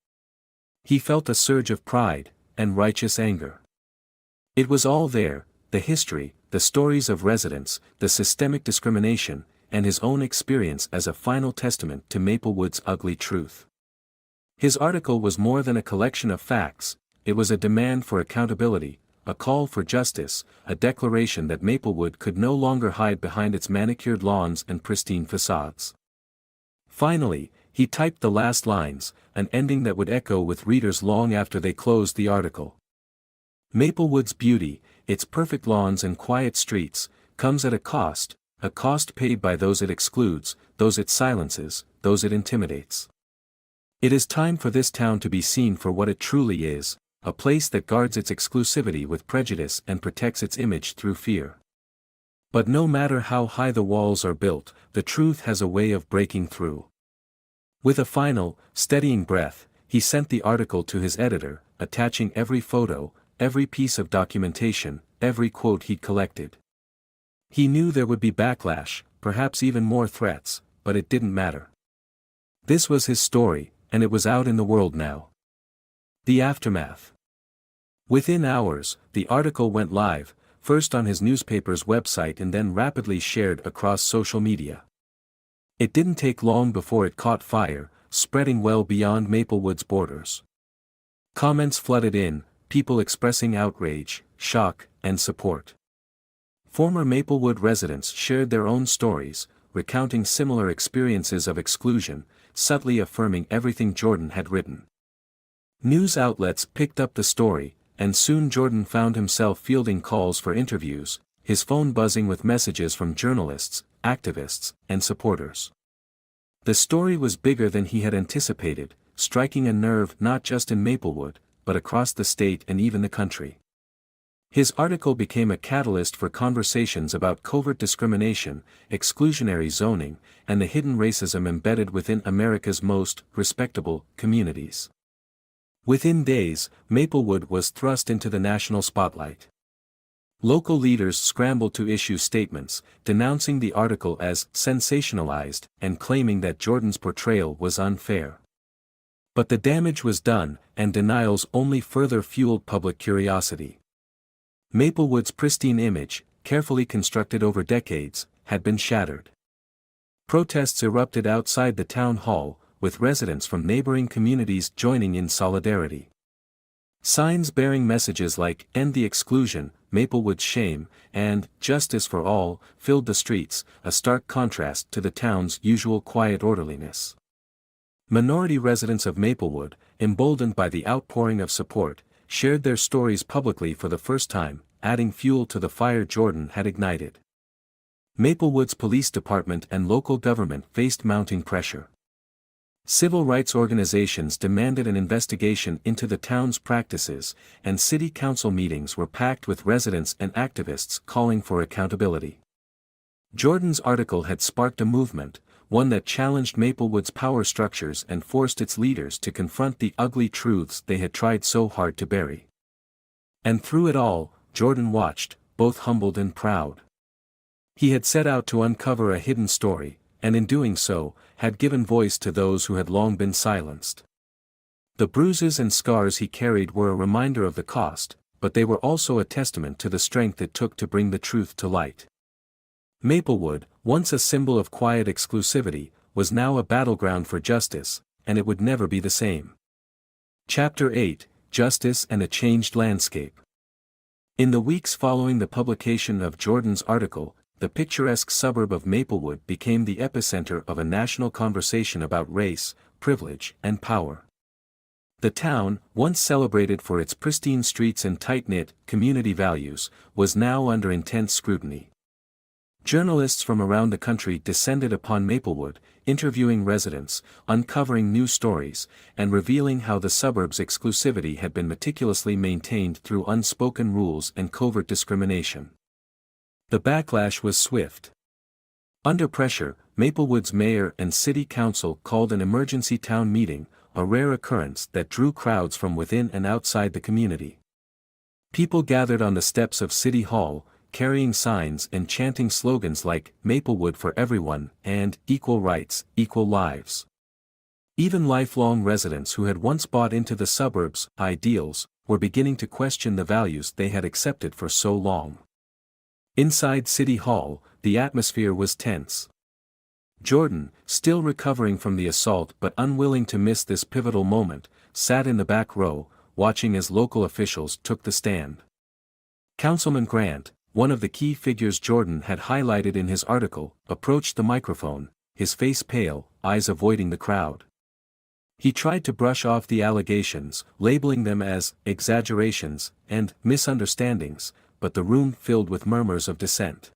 He felt a surge of pride and righteous anger. It was all there, the history, the stories of residents, the systemic discrimination, and his own experience as a final testament to Maplewood's ugly truth. His article was more than a collection of facts, it was a demand for accountability, a call for justice, a declaration that Maplewood could no longer hide behind its manicured lawns and pristine facades. Finally, he typed the last lines, an ending that would echo with readers long after they closed the article. Maplewood's beauty, its perfect lawns and quiet streets, comes at a cost paid by those it excludes, those it silences, those it intimidates. It is time for this town to be seen for what it truly is, a place that guards its exclusivity with prejudice and protects its image through fear. But no matter how high the walls are built, the truth has a way of breaking through. With a final, steadying breath, he sent the article to his editor, attaching every photo, every piece of documentation, every quote he'd collected. He knew there would be backlash, perhaps even more threats, but it didn't matter. This was his story, and it was out in the world now. The aftermath. Within hours, the article went live, first on his newspaper's website and then rapidly shared across social media. It didn't take long before it caught fire, spreading well beyond Maplewood's borders. Comments flooded in, people expressing outrage, shock, and support. Former Maplewood residents shared their own stories, recounting similar experiences of exclusion, subtly affirming everything Jordan had written. News outlets picked up the story, and soon Jordan found himself fielding calls for interviews, his phone buzzing with messages from journalists, activists, and supporters. The story was bigger than he had anticipated, striking a nerve not just in Maplewood, but across the state and even the country. His article became a catalyst for conversations about covert discrimination, exclusionary zoning, and the hidden racism embedded within America's most respectable communities. Within days, Maplewood was thrust into the national spotlight. Local leaders scrambled to issue statements, denouncing the article as sensationalized and claiming that Jordan's portrayal was unfair. But the damage was done, and denials only further fueled public curiosity. Maplewood's pristine image, carefully constructed over decades, had been shattered. Protests erupted outside the town hall, with residents from neighboring communities joining in solidarity. Signs bearing messages like "End the Exclusion," "Maplewood's Shame," and "Justice for All" filled the streets, a stark contrast to the town's usual quiet orderliness. Minority residents of Maplewood, emboldened by the outpouring of support, shared their stories publicly for the first time, adding fuel to the fire Jordan had ignited. Maplewood's police department and local government faced mounting pressure. Civil rights organizations demanded an investigation into the town's practices, and city council meetings were packed with residents and activists calling for accountability. Jordan's article had sparked a movement, one that challenged Maplewood's power structures and forced its leaders to confront the ugly truths they had tried so hard to bury. And through it all, Jordan watched, both humbled and proud. He had set out to uncover a hidden story, and in doing so, had given voice to those who had long been silenced. The bruises and scars he carried were a reminder of the cost, but they were also a testament to the strength it took to bring the truth to light. Maplewood, once a symbol of quiet exclusivity, was now a battleground for justice, and it would never be the same. Chapter 8: Justice and a Changed Landscape. In the weeks following the publication of Jordan's article, the picturesque suburb of Maplewood became the epicenter of a national conversation about race, privilege, and power. The town, once celebrated for its pristine streets and tight-knit, community values, was now under intense scrutiny. Journalists from around the country descended upon Maplewood, interviewing residents, uncovering new stories, and revealing how the suburb's exclusivity had been meticulously maintained through unspoken rules and covert discrimination. The backlash was swift. Under pressure, Maplewood's mayor and city council called an emergency town meeting, a rare occurrence that drew crowds from within and outside the community. People gathered on the steps of City Hall, carrying signs and chanting slogans like "Maplewood for everyone" and "Equal rights, equal lives." Even lifelong residents who had once bought into the suburb's ideals were beginning to question the values they had accepted for so long. Inside City Hall, the atmosphere was tense. Jordan, still recovering from the assault but unwilling to miss this pivotal moment, sat in the back row, watching as local officials took the stand. Councilman Grant, one of the key figures Jordan had highlighted in his article, approached the microphone, his face pale, eyes avoiding the crowd. He tried to brush off the allegations, labeling them as exaggerations and misunderstandings, but the room filled with murmurs of dissent.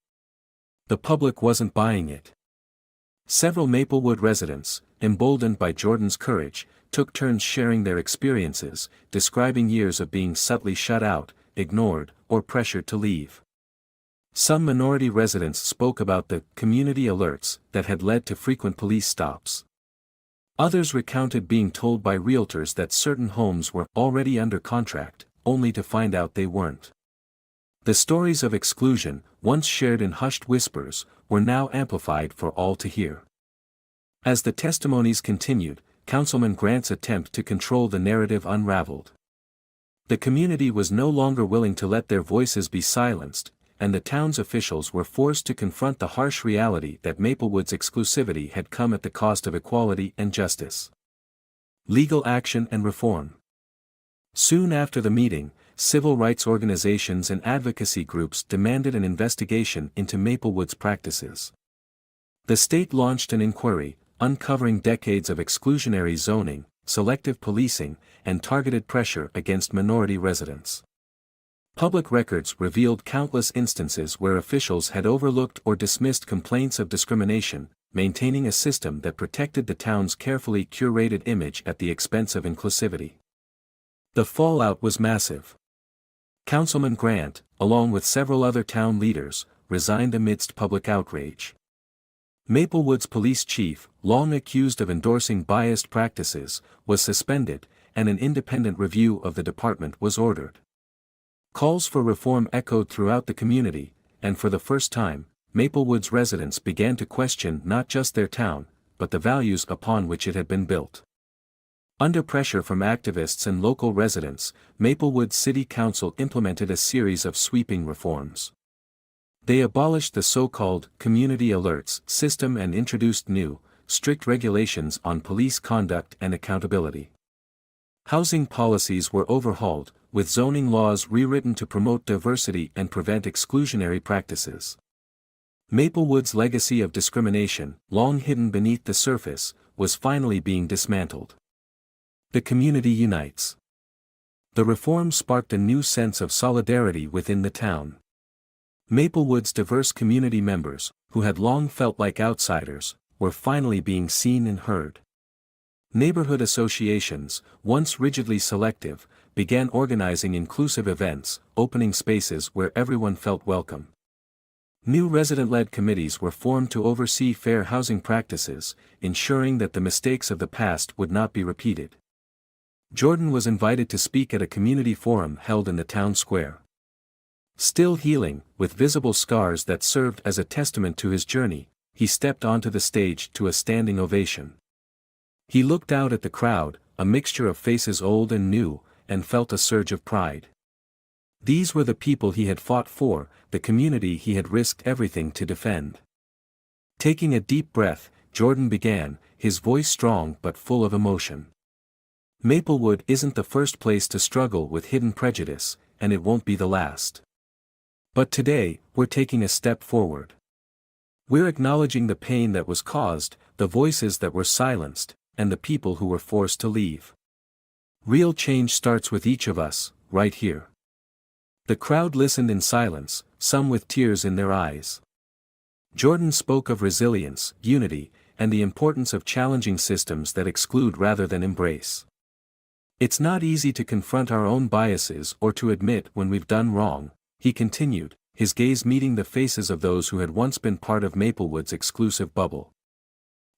The public wasn't buying it. Several Maplewood residents, emboldened by Jordan's courage, took turns sharing their experiences, describing years of being subtly shut out, ignored, or pressured to leave. Some minority residents spoke about the community alerts that had led to frequent police stops. Others recounted being told by realtors that certain homes were already under contract, only to find out they weren't. The stories of exclusion, once shared in hushed whispers, were now amplified for all to hear. As the testimonies continued, Councilman Grant's attempt to control the narrative unraveled. The community was no longer willing to let their voices be silenced, and the town's officials were forced to confront the harsh reality that Maplewood's exclusivity had come at the cost of equality and justice. Legal action and reform. Soon after the meeting, civil rights organizations and advocacy groups demanded an investigation into Maplewood's practices. The state launched an inquiry, uncovering decades of exclusionary zoning, selective policing, and targeted pressure against minority residents. Public records revealed countless instances where officials had overlooked or dismissed complaints of discrimination, maintaining a system that protected the town's carefully curated image at the expense of inclusivity. The fallout was massive. Councilman Grant, along with several other town leaders, resigned amidst public outrage. Maplewood's police chief, long accused of endorsing biased practices, was suspended, and an independent review of the department was ordered. Calls for reform echoed throughout the community, and for the first time, Maplewood's residents began to question not just their town, but the values upon which it had been built. Under pressure from activists and local residents, Maplewood City Council implemented a series of sweeping reforms. They abolished the so-called community alerts system and introduced new, strict regulations on police conduct and accountability. Housing policies were overhauled, with zoning laws rewritten to promote diversity and prevent exclusionary practices. Maplewood's legacy of discrimination, long hidden beneath the surface, was finally being dismantled. The community unites. The reform sparked a new sense of solidarity within the town. Maplewood's diverse community members, who had long felt like outsiders, were finally being seen and heard. Neighborhood associations, once rigidly selective, began organizing inclusive events, opening spaces where everyone felt welcome. New resident-led committees were formed to oversee fair housing practices, ensuring that the mistakes of the past would not be repeated. Jordan was invited to speak at a community forum held in the town square. Still healing, with visible scars that served as a testament to his journey, he stepped onto the stage to a standing ovation. He looked out at the crowd, a mixture of faces old and new, and felt a surge of pride. These were the people he had fought for, the community he had risked everything to defend. Taking a deep breath, Jordan began, his voice strong but full of emotion. Maplewood isn't the first place to struggle with hidden prejudice, and it won't be the last. But today, we're taking a step forward. We're acknowledging the pain that was caused, the voices that were silenced, and the people who were forced to leave. Real change starts with each of us, right here. The crowd listened in silence, some with tears in their eyes. Jordan spoke of resilience, unity, and the importance of challenging systems that exclude rather than embrace. It's not easy to confront our own biases or to admit when we've done wrong, he continued, his gaze meeting the faces of those who had once been part of Maplewood's exclusive bubble.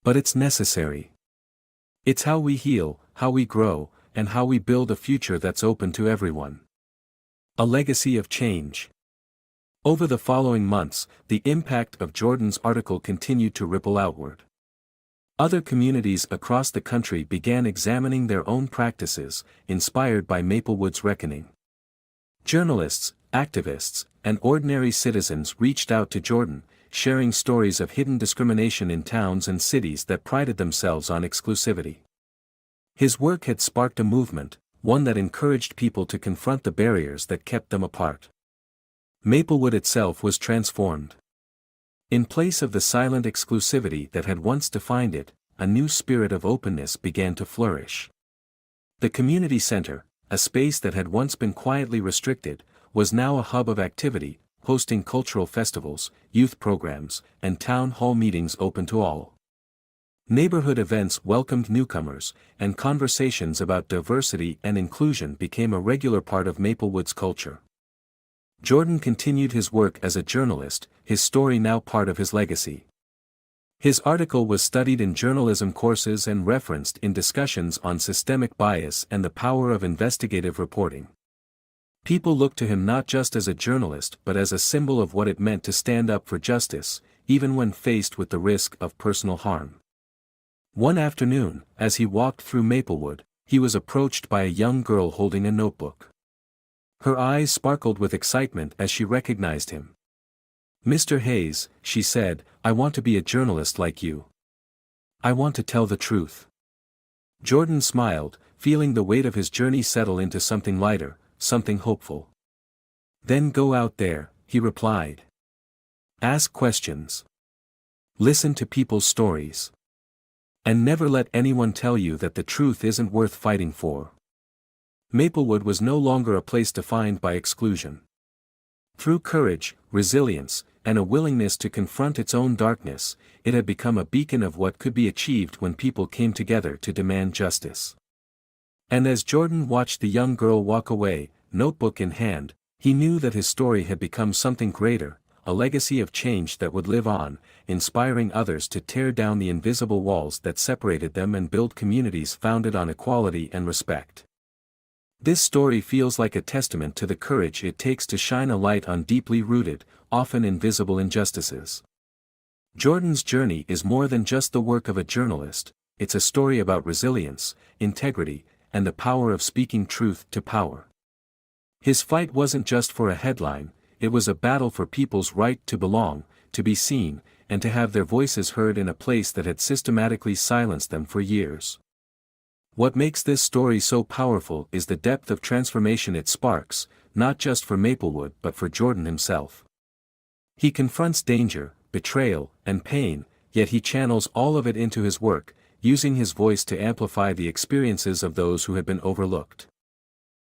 But it's necessary. It's how we heal, how we grow, and how we build a future that's open to everyone. A legacy of change. Over the following months, the impact of Jordan's article continued to ripple outward. Other communities across the country began examining their own practices, inspired by Maplewood's reckoning. Journalists, activists, and ordinary citizens reached out to Jordan, sharing stories of hidden discrimination in towns and cities that prided themselves on exclusivity. His work had sparked a movement, one that encouraged people to confront the barriers that kept them apart. Maplewood itself was transformed. In place of the silent exclusivity that had once defined it, a new spirit of openness began to flourish. The community center, a space that had once been quietly restricted, was now a hub of activity, hosting cultural festivals, youth programs, and town hall meetings open to all. Neighborhood events welcomed newcomers, and conversations about diversity and inclusion became a regular part of Maplewood's culture. Jordan continued his work as a journalist, his story now part of his legacy. His article was studied in journalism courses and referenced in discussions on systemic bias and the power of investigative reporting. People looked to him not just as a journalist but as a symbol of what it meant to stand up for justice, even when faced with the risk of personal harm. One afternoon, as he walked through Maplewood, he was approached by a young girl holding a notebook. Her eyes sparkled with excitement as she recognized him. "Mr. Hayes," she said, "I want to be a journalist like you. I want to tell the truth." Jordan smiled, feeling the weight of his journey settle into something lighter, something hopeful. "Then go out there," he replied. "Ask questions. Listen to people's stories. And never let anyone tell you that the truth isn't worth fighting for." Maplewood was no longer a place defined by exclusion. Through courage, resilience, and a willingness to confront its own darkness, it had become a beacon of what could be achieved when people came together to demand justice. And as Jordan watched the young girl walk away, notebook in hand, he knew that his story had become something greater, a legacy of change that would live on, inspiring others to tear down the invisible walls that separated them and build communities founded on equality and respect. This story feels like a testament to the courage it takes to shine a light on deeply rooted, often invisible injustices. Jordan's journey is more than just the work of a journalist, it's a story about resilience, integrity, and the power of speaking truth to power. His fight wasn't just for a headline, it was a battle for people's right to belong, to be seen, and to have their voices heard in a place that had systematically silenced them for years. What makes this story so powerful is the depth of transformation it sparks, not just for Maplewood but for Jordan himself. He confronts danger, betrayal, and pain, yet he channels all of it into his work, using his voice to amplify the experiences of those who had been overlooked.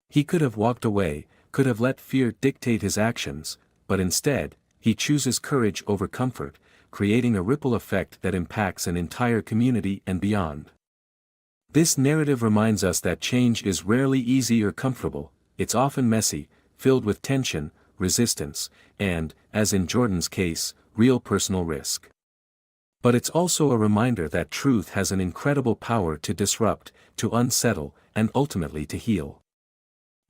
He could have walked away, could have let fear dictate his actions, but instead, he chooses courage over comfort, creating a ripple effect that impacts an entire community and beyond. This narrative reminds us that change is rarely easy or comfortable, it's often messy, filled with tension, resistance, and, as in Jordan's case, real personal risk. But it's also a reminder that truth has an incredible power to disrupt, to unsettle, and ultimately to heal.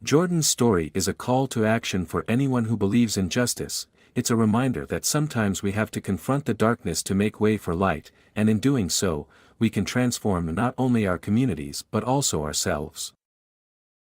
Jordan's story is a call to action for anyone who believes in justice. It's a reminder that sometimes we have to confront the darkness to make way for light, and in doing so, we can transform not only our communities but also ourselves.